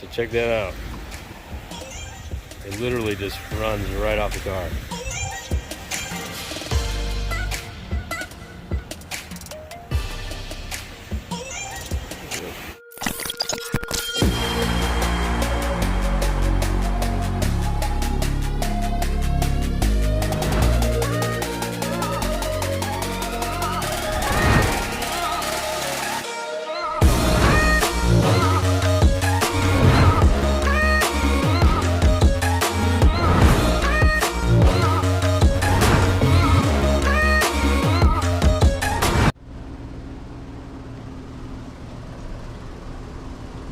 So check that out. It literally just runs right off the car.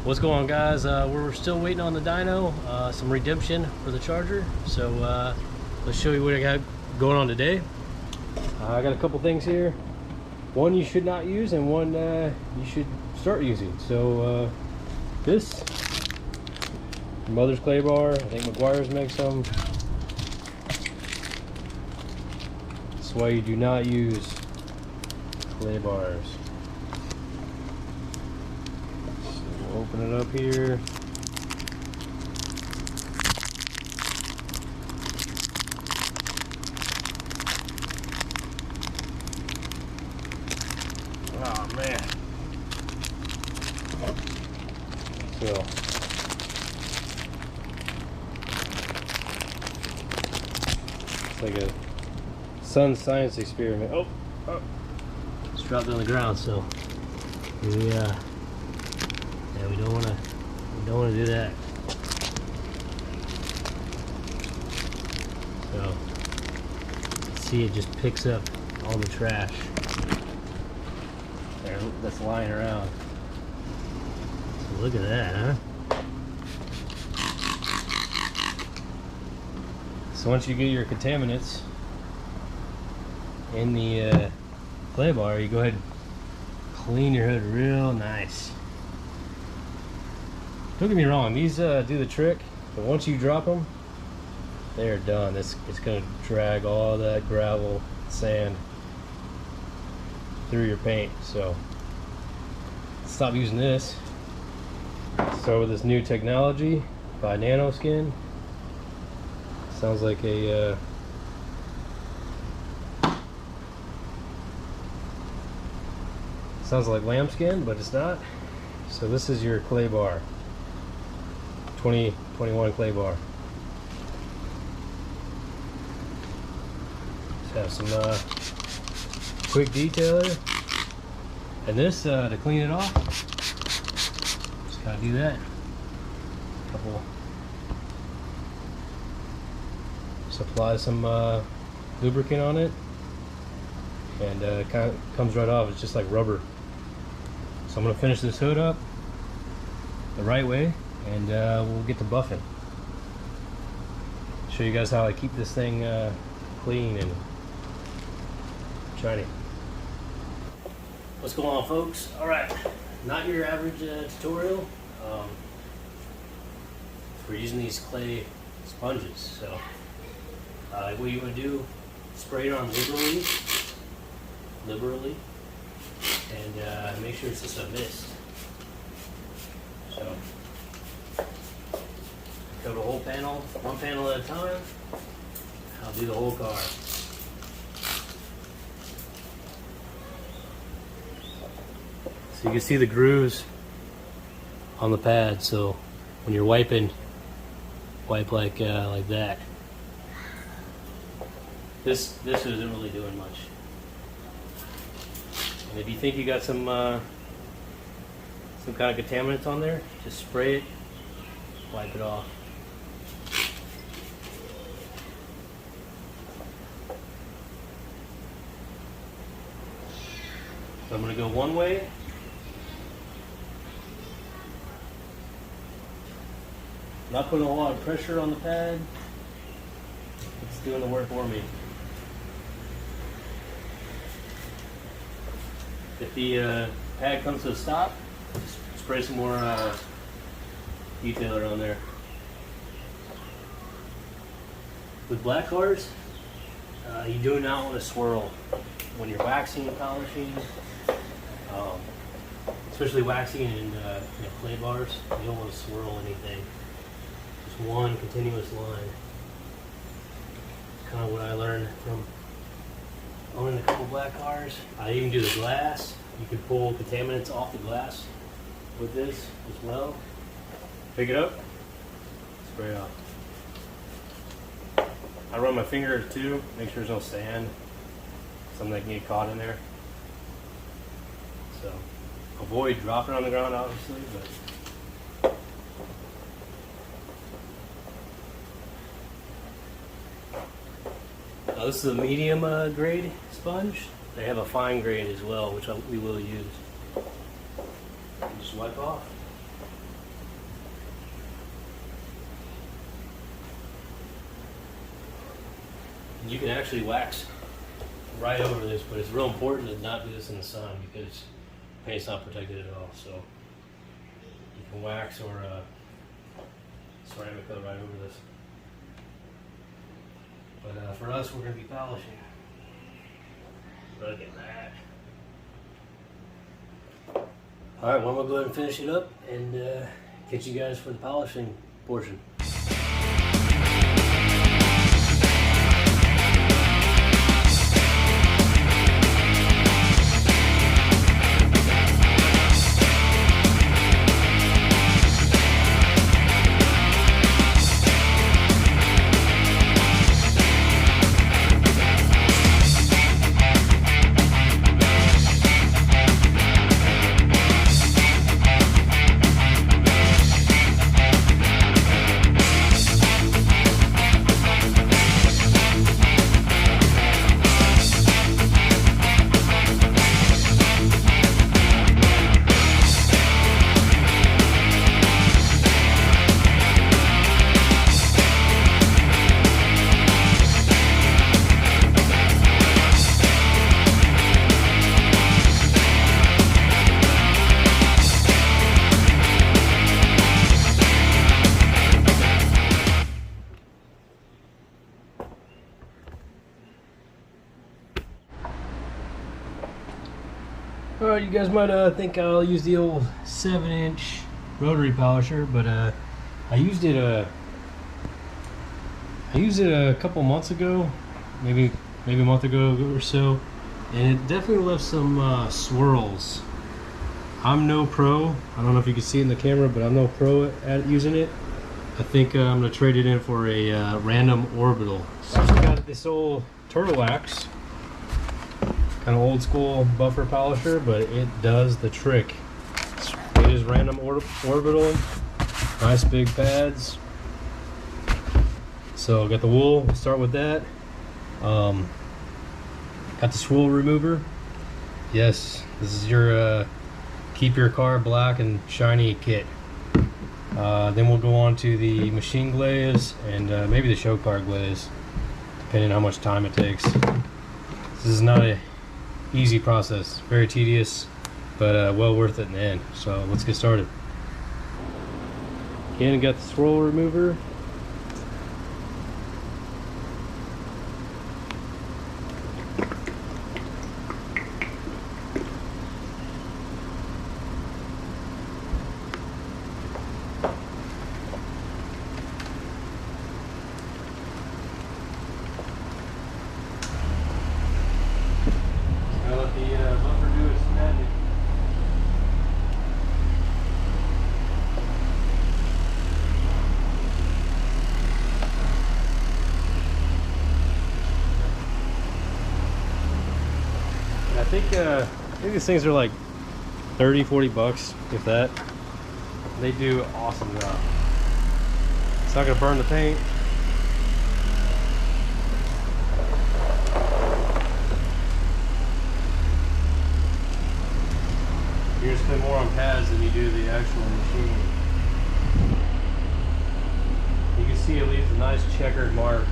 What's going on, guys? We're still waiting on the dyno, some redemption for the charger. So let's show you what I got going on today. I got a couple things here. One you should not use and one you should start using. So this Mother's clay bar, I think McGuire's makes some. That's why you do not use clay bars. Open it up here. Oh man. So it's like a sun science experiment. Oh. It's dropped on the ground, so we don't want to do that. So see, it just picks up all the trash there that's lying around. So look at that, huh? So once you get your contaminants in the clay bar, you go ahead and clean your hood real nice. Don't get me wrong, these do the trick, but once you drop them, they're done. It's going to drag all that gravel, sand through your paint. So stop using this. Start with this new technology by Nanoskin. Sounds like a sounds like lambskin, but it's not. So this is your clay bar. 2021 clay bar. Just have some quick detailer, and this to clean it off. Just gotta do that. Couple. Apply some lubricant on it, and it kind of comes right off. It's just like rubber. So I'm gonna finish this hood up the right way, and we'll get to buffing. Show you guys how I keep this thing clean and shiny. What's going on, folks? All right, not your average tutorial. We're using these clay sponges. So what you want to do, spray it on liberally, and make sure it's just a mist. So cover the whole panel, one panel at a time. I'll do the whole car. So you can see the grooves on the pad. So when you're wiping, wipe like that. This isn't really doing much. And if you think you got some kind of contaminants on there, just spray it, wipe it off. So I'm going to go one way. Not putting a lot of pressure on the pad. It's doing the work for me. If the pad comes to a stop, just spray some more detailer on there. With black cars, you do not want to swirl when you're waxing and polishing. especially waxing in clay bars. You don't want to swirl anything. Just one continuous line. It's kind of what I learned from owning a couple black cars. I even do the glass. You can pull contaminants off the glass with this as well. Pick it up, spray it off. I run my finger too, make sure there's no sand, something that can get caught in there. So avoid dropping on the ground, obviously, but now this is a medium grade sponge. They have a fine grade as well, which we will use. And just wipe off. You can actually wax right over this, but it's real important to not do this in the sun because paint's not protected at all. So you can wax or ceramic coat right over this. But for us, we're going to be polishing. Look at that. Alright, well, I'm going to go ahead and finish it up and catch you guys for the polishing portion. Alright, you guys might think I'll use the old 7-inch rotary polisher, but I used it a couple months ago, maybe a month ago or so, and it definitely left some swirls. I'm no pro. I don't know if you can see it in the camera, but I'm no pro at using it. I think I'm gonna trade it in for a random orbital. So I got this old Turtle Axe. Kind of old school buffer polisher, but it does the trick. It is random orbital, nice big pads. So got the wool, we'll start with that. Got the Swirl Remover. Yes, this is your keep your car black and shiny kit. Then we'll go on to the machine glaze and maybe the show car glaze, depending on how much time it takes. This is not a easy process, very tedious, but well worth it in the end. So let's get started. Again, got the Swirl Remover. I think these things are like 30-40 bucks, if that. They do an awesome job. It's not gonna burn the paint. You're gonna spend more on pads than you do the actual machine. You can see it leaves a nice checkered mark.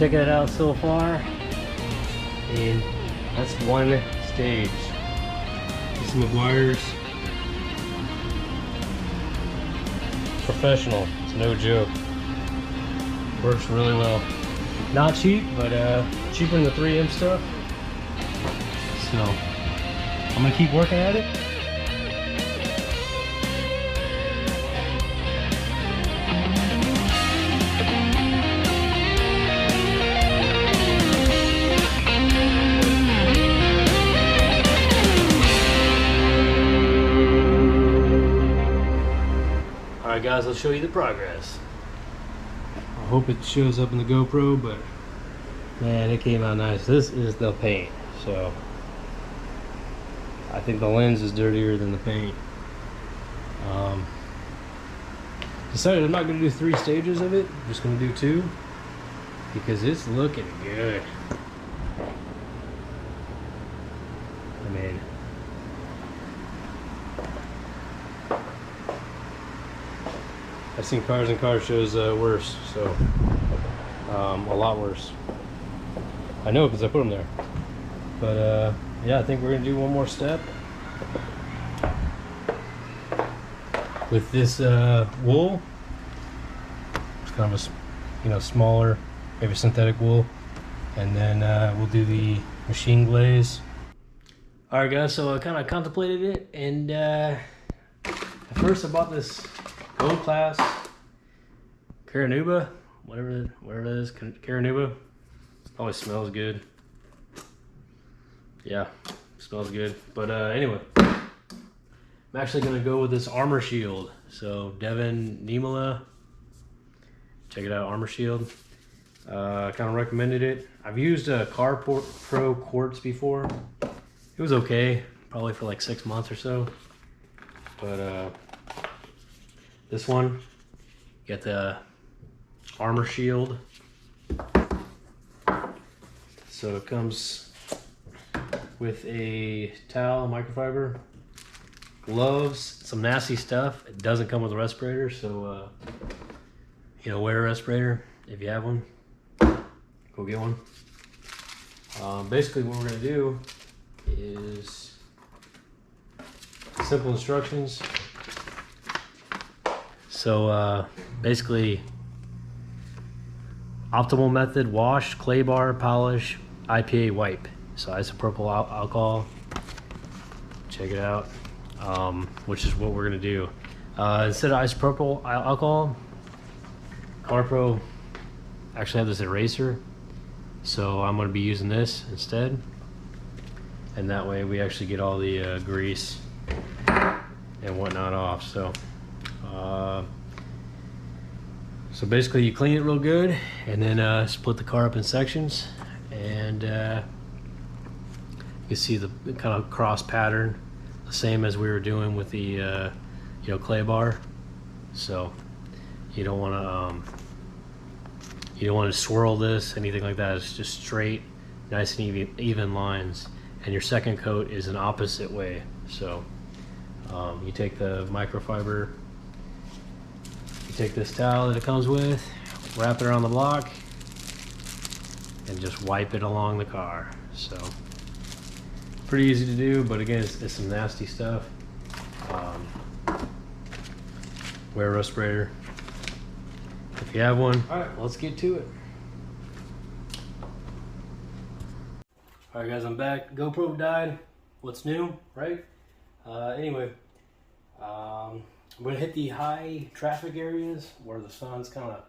checking it out so far, and that's one stage. This is McGuire's Professional. It's no joke. Works really well. Not cheap, but cheaper than the 3M stuff. So I'm gonna keep working at it. Alright guys, I'll show you the progress. I hope it shows up in the GoPro, but man, it came out nice. This is the paint, so I think the lens is dirtier than the paint. Decided I'm not going to do 3 stages of it. I'm just going to do 2 because it's looking good. I mean, I've seen cars and car shows worse, so a lot worse. I know because I put them there. But yeah, I think we're gonna do one more step with this wool. It's kind of a smaller, maybe synthetic wool, and then we'll do the machine glaze. All right, guys. So I kind of contemplated it, and at first I bought this Gold Class Caranuba, whatever it is, Caranuba. Always smells good. Yeah, smells good. But anyway, I'm actually gonna go with this Armor Shield. So Devin Niemela, check it out, Armor Shield. Kind of recommended it. I've used a Car Pro Quartz before. It was okay, probably for like 6 months or so. But this one, you got the Armor Shield. So it comes with a towel, microfiber, gloves, some nasty stuff. It doesn't come with a respirator, so wear a respirator if you have one. Go get one. Basically what we're gonna do is simple instructions. So basically, optimal method: wash, clay bar, polish, IPA wipe. So isopropyl alcohol, check it out, which is what we're gonna do. Instead of isopropyl alcohol, CarPro actually have this eraser, so I'm gonna be using this instead, and that way we actually get all the grease and whatnot off. So basically you clean it real good, and then split the car up in sections, and you see the kind of cross pattern, the same as we were doing with the clay bar. So you don't want to swirl this, anything like that. It's just straight, nice and even lines. And your second coat is an opposite way. So you take the microfiber, you take this towel that it comes with, wrap it around the block, and just wipe it along the car. So pretty easy to do, but again, it's some nasty stuff. Wear a respirator if you have one. All right, let's get to it. All right, guys, I'm back. GoPro died. What's new, right? Anyway, I'm gonna hit the high traffic areas where the sun's kind of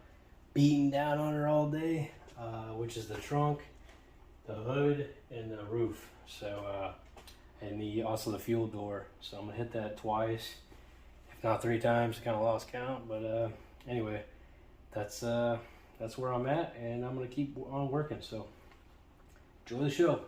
beating down on her all day, which is the trunk, the hood, and the roof. So, and also the fuel door. So I'm gonna hit that twice, if not 3 times. Kind of lost count, but anyway, that's where I'm at, and I'm gonna keep on working. So enjoy the show.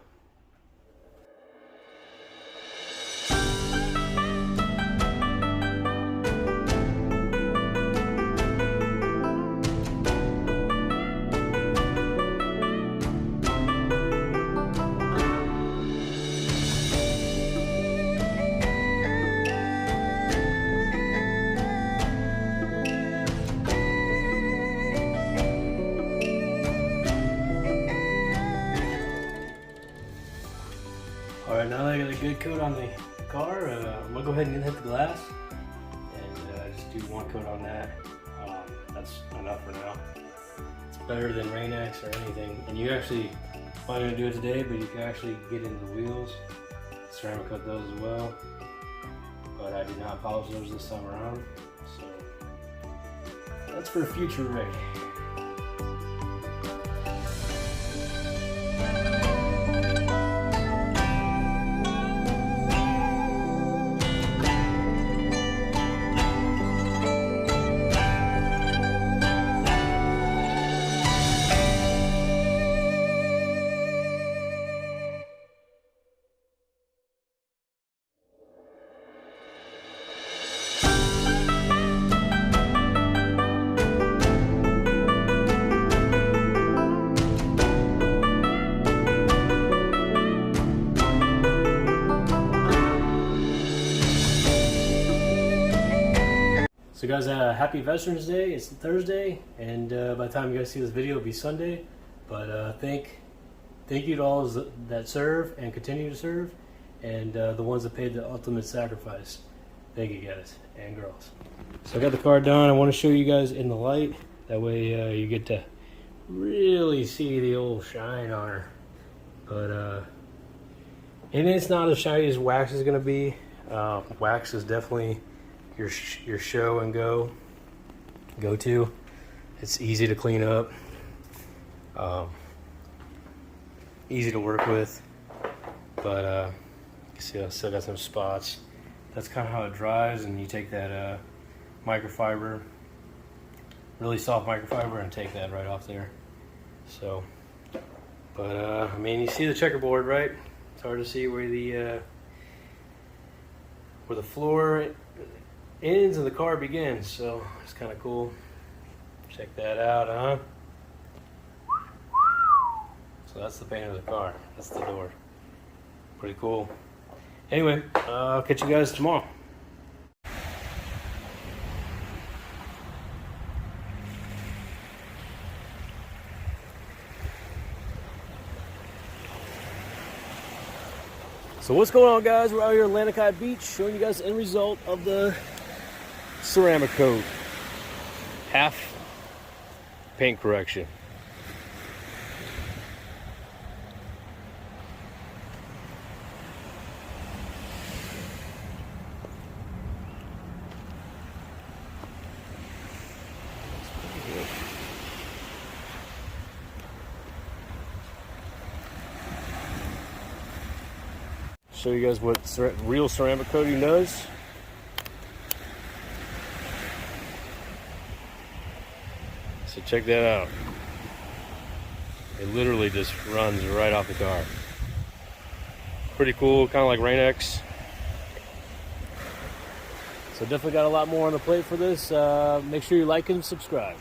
good coat on the car. I'm gonna go ahead and hit the glass and just do one coat on that. That's enough for now. It's better than Rain-X or anything. And you actually, I'm not gonna do it today, but you can actually get into the wheels, ceramic coat those as well. But I did not polish those this time around, so that's for a future rig. So guys, happy Veterans Day. It's Thursday, and by the time you guys see this video, it'll be Sunday. But thank you to all that serve and continue to serve, and the ones that paid the ultimate sacrifice. Thank you guys and girls. So I got the car done. I want to show you guys in the light. That way you get to really see the old shine on her. But and it's not as shiny as wax is going to be. Wax is definitely your show and go to. It's easy to clean up, easy to work with, but you see I still got some spots. That's kind of how it dries, and you take that microfiber, really soft microfiber, and take that right off there. So, but I mean, you see the checkerboard, right? It's hard to see where the floor ends and the car begins, so it's kind of cool. Check that out, huh? So that's the paint of the car. That's the door. Pretty cool. Anyway, I'll catch you guys tomorrow. So what's going on, guys? We're out here at Atlantic Beach showing you guys the end result of the ceramic coat. Half paint correction. Show you guys what real ceramic coating does. So check that out. It literally just runs right off the car. Pretty cool, kind of like Rain-X. So definitely got a lot more on the plate for this. Make sure you like and subscribe.